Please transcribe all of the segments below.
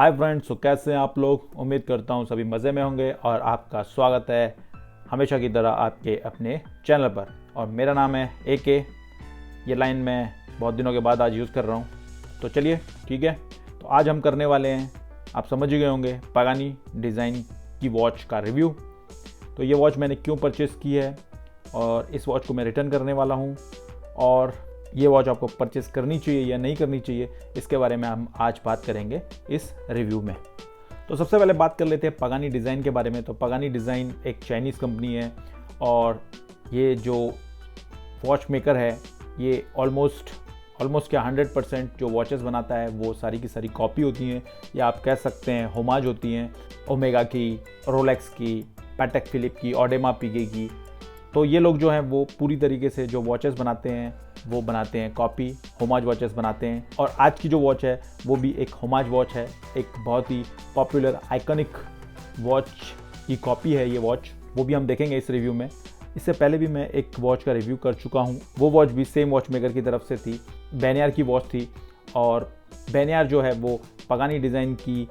Hi friends, तो कैसे हैं आप लोग। उम्मीद करता हूं सभी मज़े में होंगे और आपका स्वागत है हमेशा की तरह आपके अपने चैनल पर। और मेरा नाम है AK। ये लाइन मैं बहुत दिनों के बाद आज यूज़ कर रहा हूं, तो चलिए ठीक है। तो आज हम करने वाले हैं, आप समझ ही गए होंगे, पागानी डिज़ाइन की वॉच का रिव्यू। तो ये वॉच मैंने क्यों परचेज़ की है और इस वॉच को मैं रिटर्न करने वाला हूँ, और ये वॉच आपको परचेस करनी चाहिए या नहीं करनी चाहिए, इसके बारे में हम आज बात करेंगे इस रिव्यू में। तो सबसे पहले बात कर लेते हैं पागानी डिज़ाइन के बारे में। तो पागानी डिज़ाइन एक चाइनीज़ कंपनी है और ये जो वॉच मेकर है ये ऑलमोस्ट क्या 100% जो वॉचेस बनाता है वो सारी की सारी कॉपी होती हैं, या आप कह सकते हैं होमाज होती हैं ओमेगा की, रोलेक्स की, पैटेक फिलिप की, ऑडेमा पीगे की। तो ये लोग जो हैं वो पूरी तरीके से जो वॉचेस बनाते हैं वो बनाते हैं कॉपी, होमाज वॉचेस बनाते हैं। और आज की जो वॉच है वो भी एक होमाज वॉच है, एक बहुत ही पॉपुलर आइकॉनिक वॉच की कॉपी है ये वॉच, वो भी हम देखेंगे इस रिव्यू में। इससे पहले भी मैं एक वॉच का रिव्यू कर चुका हूँ, वो वॉच भी सेम वॉच मेकर की तरफ से थी, बैनियार की वॉच थी। और बैनियार जो है वो पागानी डिज़ाइन की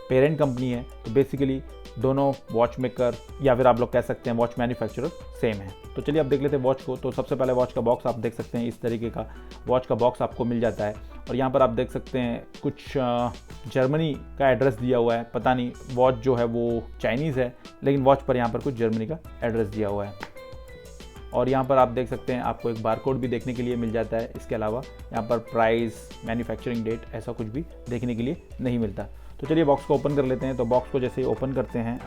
पेरेंट कंपनी है। तो बेसिकली दोनों वॉच मेकर या फिर आप लोग कह सकते हैं वॉच मैन्युफैक्चरर सेम है। तो चलिए अब देख लेते हैं वॉच को। तो सबसे पहले वॉच का बॉक्स आप देख सकते हैं, इस तरीके का वॉच का बॉक्स आपको मिल जाता है। और यहाँ पर आप देख सकते हैं कुछ जर्मनी का एड्रेस दिया हुआ है। पता नहीं, वॉच जो है वो चाइनीज़ है लेकिन वॉच पर यहाँ पर कुछ जर्मनी का एड्रेस दिया हुआ है। और यहाँ पर आप देख सकते हैं आपको एक बारकोड भी देखने के लिए मिल जाता है। इसके अलावा यहाँ पर प्राइस, मैन्युफैक्चरिंग डेट, ऐसा कुछ भी देखने के लिए नहीं मिलता। तो चलिए बॉक्स को ओपन कर लेते हैं। तो बॉक्स को जैसे ही ओपन करते हैं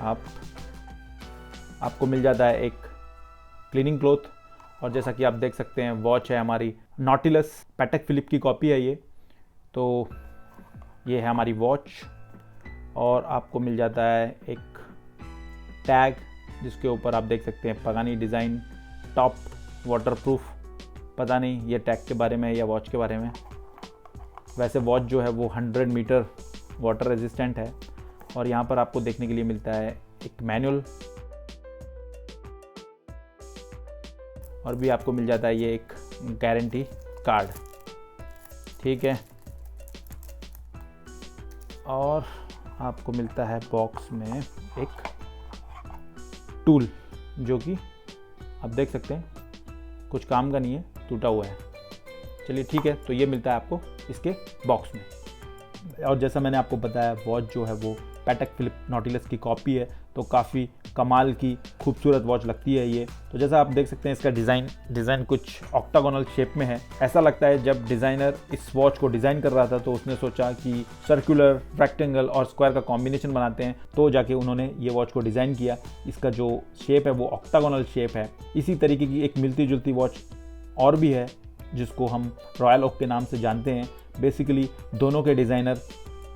आपको मिल जाता है एक क्लीनिंग क्लॉथ। और जैसा कि आप देख सकते हैं वॉच है हमारी नॉटिलस, पैटेक फिलिप की कॉपी है ये। तो ये है हमारी वॉच। और आपको मिल जाता है एक टैग जिसके ऊपर आप देख सकते हैं पागानी डिज़ाइन टॉप वाटरप्रूफ। पता नहीं ये टैग के बारे में या वॉच के बारे में। वैसे वॉच जो है वो 100 मीटर वाटर रेजिस्टेंट है। और यहाँ पर आपको देखने के लिए मिलता है एक मैनुअल, और भी आपको मिल जाता है ये एक गारंटी कार्ड, ठीक है। और आपको मिलता है बॉक्स में एक टूल जो कि आप देख सकते हैं कुछ काम का नहीं है, टूटा हुआ है। चलिए ठीक है, तो ये मिलता है आपको इसके बॉक्स में। और जैसा मैंने आपको बताया वॉच जो है वो पैटेक फिलिप नॉटिलस की कॉपी है, तो काफ़ी कमाल की खूबसूरत वॉच लगती है ये। तो जैसा आप देख सकते हैं इसका डिज़ाइन कुछ ऑक्टागोनल शेप में है। ऐसा लगता है जब डिज़ाइनर इस वॉच को डिज़ाइन कर रहा था तो उसने सोचा कि सर्कुलर, रेक्टेंगल और स्क्वायर का कॉम्बिनेशन बनाते हैं, तो जाके उन्होंने ये वॉच को डिज़ाइन किया। इसका जो शेप है वो ऑक्टागोनल शेप है। इसी तरीके की एक मिलती जुलती वॉच और भी है जिसको हम रॉयल ओक के नाम से जानते हैं। बेसिकली दोनों के डिज़ाइनर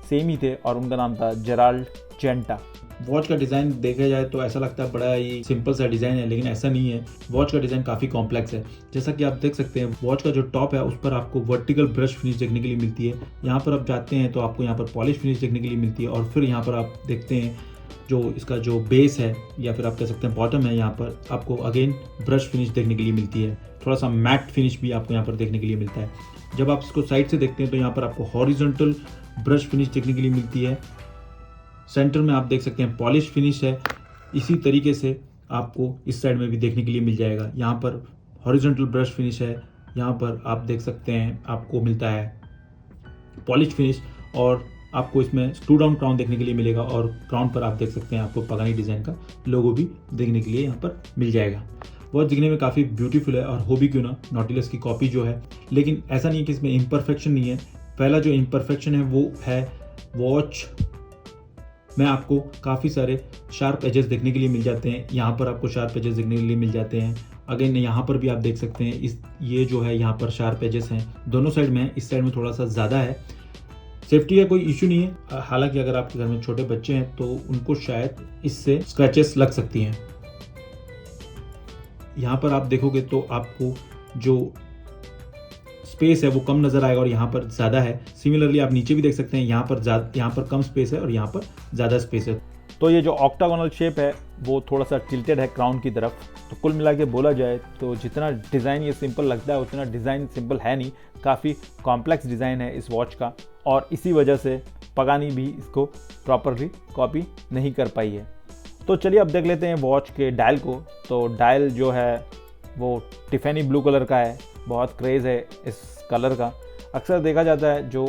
सेम ही थे और उनका नाम था जेराल्ड जेंटा। वॉच का डिज़ाइन देखा जाए तो ऐसा लगता है बड़ा ही सिंपल सा डिज़ाइन है, लेकिन ऐसा नहीं है। वॉच का डिज़ाइन काफ़ी कॉम्प्लेक्स है। जैसा कि आप देख सकते हैं वॉच का जो टॉप है उस पर आपको वर्टिकल ब्रश फिनिश देखने के लिए मिलती है। यहाँ पर आप जाते हैं तो आपको यहाँ पर पॉलिश फिनिश देखने के लिए मिलती है। और फिर यहाँ पर आप देखते हैं जो इसका जो बेस है या फिर आप कह सकते हैं बॉटम है, यहाँ पर आपको अगेन ब्रश फिनिश देखने के लिए मिलती है। थोड़ा सा मैट फिनिश भी आपको यहाँ पर देखने के लिए मिलता है। जब आप इसको साइड से देखते हैं तो यहाँ पर आपको हॉरिजॉन्टल ब्रश फिनिश देखने के लिए मिलती है। सेंटर में आप देख सकते हैं पॉलिश फिनिश है। इसी तरीके से आपको इस साइड में भी देखने के लिए मिल जाएगा। यहाँ पर हॉरिजॉन्टल ब्रश फिनिश है। यहाँ पर आप देख सकते हैं आपको मिलता है पॉलिश फिनिश। और आपको इसमें स्क्रू डाउन क्राउन देखने के लिए मिलेगा। और क्राउन पर आप देख सकते हैं आपको पागानी डिज़ाइन का लोगो भी देखने के लिए यहाँ पर मिल जाएगा। वॉच दिखने में काफ़ी ब्यूटीफुल है, और हो भी क्यों ना, नॉटिलस की कॉपी जो है। लेकिन ऐसा नहीं है कि इसमें इम्परफेक्शन नहीं है। पहला जो इम्परफेक्शन है वो है वॉच में आपको काफ़ी सारे शार्प एजेस देखने के लिए मिल जाते हैं। यहाँ पर आपको शार्प एजेस देखने के लिए मिल जाते हैं। अगेन यहाँ पर भी आप देख सकते हैं ये जो है यहाँ पर शार्प एजेस हैं, दोनों साइड में है। इस साइड में थोड़ा सा ज़्यादा है। सेफ्टी का कोई इशू नहीं है। हालांकि अगर आपके घर में छोटे बच्चे हैं तो उनको शायद इससे स्क्रैचेस लग सकती हैं। यहाँ पर आप देखोगे तो आपको जो स्पेस है वो कम नज़र आएगा और यहाँ पर ज़्यादा है। सिमिलरली आप नीचे भी देख सकते हैं, यहाँ पर कम स्पेस है और यहाँ पर ज़्यादा स्पेस है। तो ये जो ऑक्टागोनल शेप है वो थोड़ा सा टिल्टेड है क्राउन की तरफ। तो कुल मिला के बोला जाए तो जितना डिज़ाइन ये सिंपल लगता है उतना डिज़ाइन सिंपल है नहीं, काफ़ी कॉम्प्लेक्स डिज़ाइन है इस वॉच का। और इसी वजह से पगानी भी इसको प्रॉपरली कॉपी नहीं कर पाई है। तो चलिए अब देख लेते हैं वॉच के डायल को। तो डायल जो है वो टिफेनी ब्लू कलर का है, बहुत क्रेज़ है इस कलर का। अक्सर देखा जाता है जो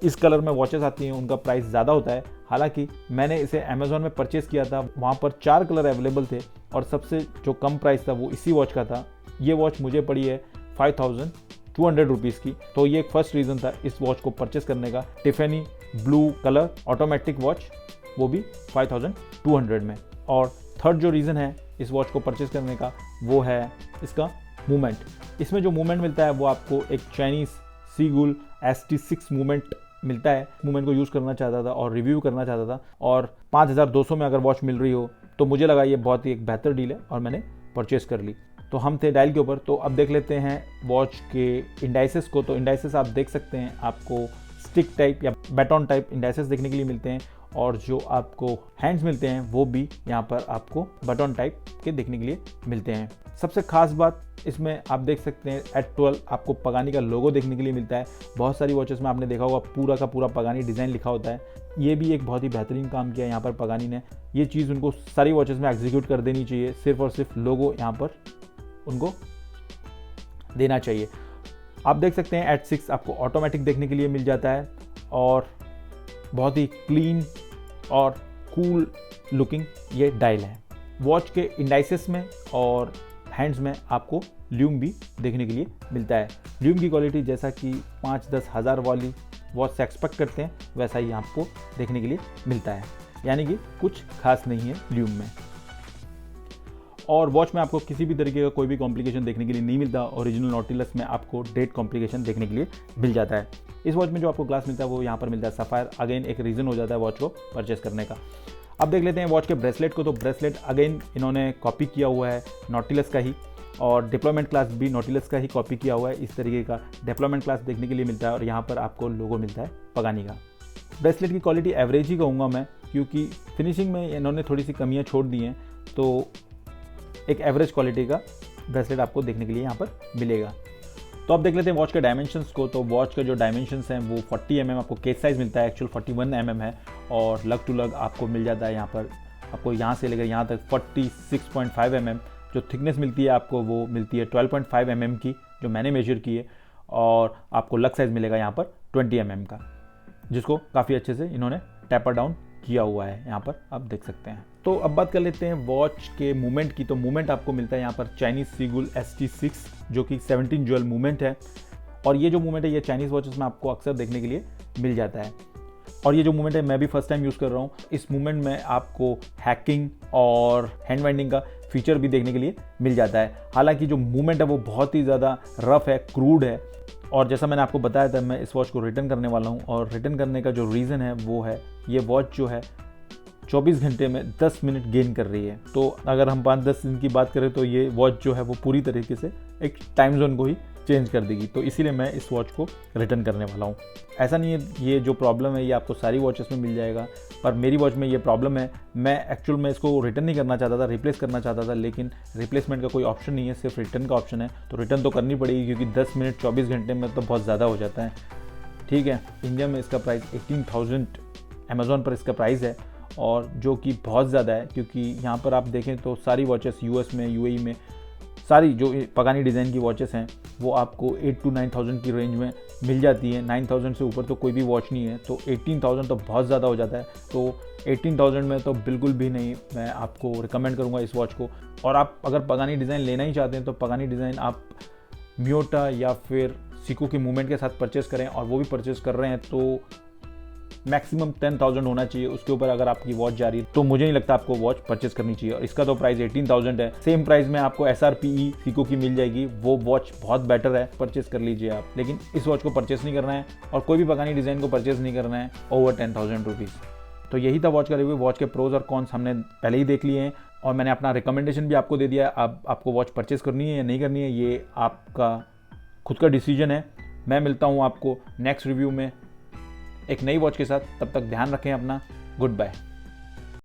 इस कलर में वॉचेस आती हैं उनका प्राइस ज़्यादा होता है। हालांकि मैंने इसे अमेज़ॉन में परचेज़ किया था, वहाँ पर 4 कलर अवेलेबल थे और सबसे जो कम प्राइस था वो इसी वॉच का था। ये वॉच मुझे पड़ी है 5200 रुपीज़ की। तो ये एक फर्स्ट रीज़न था इस वॉच को परचेज़ करने का, Tiffany blue colour automatic watch, वो भी 5200 में। और थर्ड जो रीज़न है इस वॉच को परचेज़ करने का वो है इसका मूवमेंट। इसमें जो मूवमेंट मिलता है वो आपको एक चाइनीज़ सीगुल ST6 मूवमेंट मिलता है। मूवमेंट को यूज़ करना चाहता था और रिव्यू करना चाहता था, और 5200 में अगर वॉच मिल रही हो तो मुझे लगा ये बहुत ही एक बेहतर डील है और मैंने परचेज़ कर ली। तो हम थे डायल के ऊपर। तो अब देख लेते हैं वॉच के इंडाइसेस को। तो इंडाइसेस आप देख सकते हैं, आपको स्टिक टाइप या बैटन टाइप इंडाइसेस देखने के लिए मिलते हैं, और जो आपको हैंड्स मिलते हैं वो भी यहाँ पर आपको बटन टाइप के देखने के लिए मिलते हैं। सबसे खास बात इसमें आप देख सकते हैं H12 आपको पगानी का लोगो देखने के लिए मिलता है। बहुत सारी वॉचेस में आपने देखा होगा पूरा का पूरा पगानी डिज़ाइन लिखा होता है। ये भी एक बहुत ही बेहतरीन काम किया है यहाँ पर पगानी ने। ये चीज़ उनको सारी वॉचेस में एग्जीक्यूट कर देनी चाहिए, सिर्फ और सिर्फ लोगो यहाँ पर उनको देना चाहिए। आप देख सकते हैं H6 आपको ऑटोमेटिक देखने के लिए मिल जाता है, और बहुत ही क्लीन और कूल लुकिंग ये डायल है। वॉच के इंडाइसेस में और हैंड्स में आपको ल्यूम भी देखने के लिए मिलता है। ल्यूम की क्वालिटी जैसा कि 5-10 हज़ार वाली वॉच से एक्सपेक्ट करते हैं वैसा ही आपको देखने के लिए मिलता है, यानी कि कुछ खास नहीं है ल्यूम में। और वॉच में आपको किसी भी तरीके का कोई भी कॉम्प्लिकेशन देखने के लिए नहीं मिलता। ओरिजिनल नॉटिलस में आपको डेट कॉम्प्लिकेशन देखने के लिए मिल जाता है। इस वॉच में जो आपको ग्लास मिलता है वो यहाँ पर मिलता है सफ़ायर। अगेन एक रीज़न हो जाता है वॉच को परचेस करने का। अब देख लेते हैं वॉच के ब्रेसलेट को। तो ब्रेसलेट अगेन इन्होंने कॉपी किया हुआ है नॉटिलस का ही, और डिप्लॉयमेंट क्लास भी नॉटिलस का ही कॉपी किया हुआ है। इस तरीके का डिप्लॉयमेंट क्लास देखने के लिए मिलता है, और यहाँ पर आपको लोगो मिलता है पगानी का। ब्रेसलेट की क्वालिटी एवरेज ही कहूँगा मैं, क्योंकि फिनिशिंग में इन्होंने थोड़ी सी कमियाँ छोड़ दी हैं। तो एक एवरेज क्वालिटी का ब्रेसलेट आपको देखने के लिए यहाँ पर मिलेगा। तो अब देख लेते हैं वॉच के डायमेंशंस को। तो वॉच के जो डायमेंशंस हैं वो 40 mm आपको केस साइज़ मिलता है, एक्चुअल 41 mm है, और लग टू लग आपको मिल जाता है यहाँ पर आपको यहाँ से लेकर यहाँ तक 46.5 mm जो थिकनेस मिलती है आपको वो मिलती है 12.5 mm की जो मैंने मेजर की है, और आपको लग साइज़ मिलेगा यहाँ पर 20 mm का, जिसको काफ़ी अच्छे से इन्होंने टैपर डाउन किया हुआ है, यहाँ पर आप देख सकते हैं। तो अब बात कर लेते हैं वॉच के मूवमेंट की। तो मूवमेंट आपको मिलता है यहाँ पर चाइनीज़ सीगुल ST6 जो कि 17 ज्वेल मूवमेंट है, और ये जो मूवमेंट है ये चाइनीज़ वॉचेस में आपको अक्सर देखने के लिए मिल जाता है। और ये जो मूवमेंट है मैं भी फर्स्ट टाइम यूज़ कर रहा हूँ। इस मूवमेंट में आपको हैकिंग और हैंड वाइंडिंग का फीचर भी देखने के लिए मिल जाता है। हालांकि जो मूवमेंट है वो बहुत ही ज़्यादा रफ है, क्रूड है, और जैसा मैंने आपको बताया था मैं इस वॉच को रिटर्न करने वाला हूँ, और रिटर्न करने का जो रीज़न है वो है ये वॉच जो है 24 घंटे में 10 मिनट गेन कर रही है। तो अगर हम 5-10 दिन की बात करें तो ये वॉच जो है वो पूरी तरीके से एक टाइम जोन को ही चेंज कर देगी। तो इसीलिए मैं इस वॉच को रिटर्न करने वाला हूँ। ऐसा नहीं है ये जो प्रॉब्लम है ये आपको सारी वॉचेस में मिल जाएगा, पर मेरी वॉच में ये प्रॉब्लम है। मैं एक्चुअल में इसको रिटर्न नहीं करना चाहता था, रिप्लेस करना चाहता था, लेकिन रिप्लेसमेंट का कोई ऑप्शन नहीं है, सिर्फ रिटर्न का ऑप्शन है। तो रिटर्न तो करनी पड़ेगी क्योंकि 10 मिनट 24 घंटे में तो बहुत ज़्यादा हो जाता है। ठीक है, इंडिया में इसका प्राइस 18,000 अमेज़ॉन पर इसका प्राइस है, और जो कि बहुत ज़्यादा है क्योंकि यहाँ पर आप देखें तो सारी वॉचेस US में UAE में सारी जो पगानी डिज़ाइन की वॉचेस हैं वो आपको 8,000 to 9,000 की रेंज में मिल जाती है। 9,000 से ऊपर तो कोई भी वॉच नहीं है, तो 18,000 तो बहुत ज़्यादा हो जाता है। तो 18,000 में तो बिल्कुल भी नहीं मैं आपको रिकमेंड करूँगा इस वॉच को। और आप अगर पगानी डिज़ाइन लेना ही चाहते हैं तो पगानी डिज़ाइन आप मियोटा या फिर सीको के मूवमेंट के साथ परचेस करें, और वो भी परचेस कर रहे हैं तो मैक्सिमम 10,000 होना चाहिए। उसके ऊपर अगर आपकी वॉच जा रही है तो मुझे नहीं लगता आपको वॉच परचेस करनी चाहिए। और इसका तो प्राइस 18,000 है। सेम प्राइस में आपको SRPE सीको की मिल जाएगी, वो वॉच बहुत बेटर है, परचेस कर लीजिए आप। लेकिन इस वॉच को परचेस नहीं करना है, और कोई भी पगानी डिज़ाइन को परचेस नहीं करना है ओवर 10,000 रुपीज़। तो यही था वॉच का रिव्यू। वॉच के प्रोज और कॉन्स हमने पहले ही देख लिए हैं, और मैंने अपना रिकमेंडेशन भी आपको दे दिया है। अब आपको वॉच परचेस करनी है या नहीं करनी है ये आपका खुद का डिसीजन है। मैं मिलता हूँ आपको नेक्स्ट रिव्यू में एक नई वॉच के साथ। तब तक ध्यान रखें अपना। Good bye.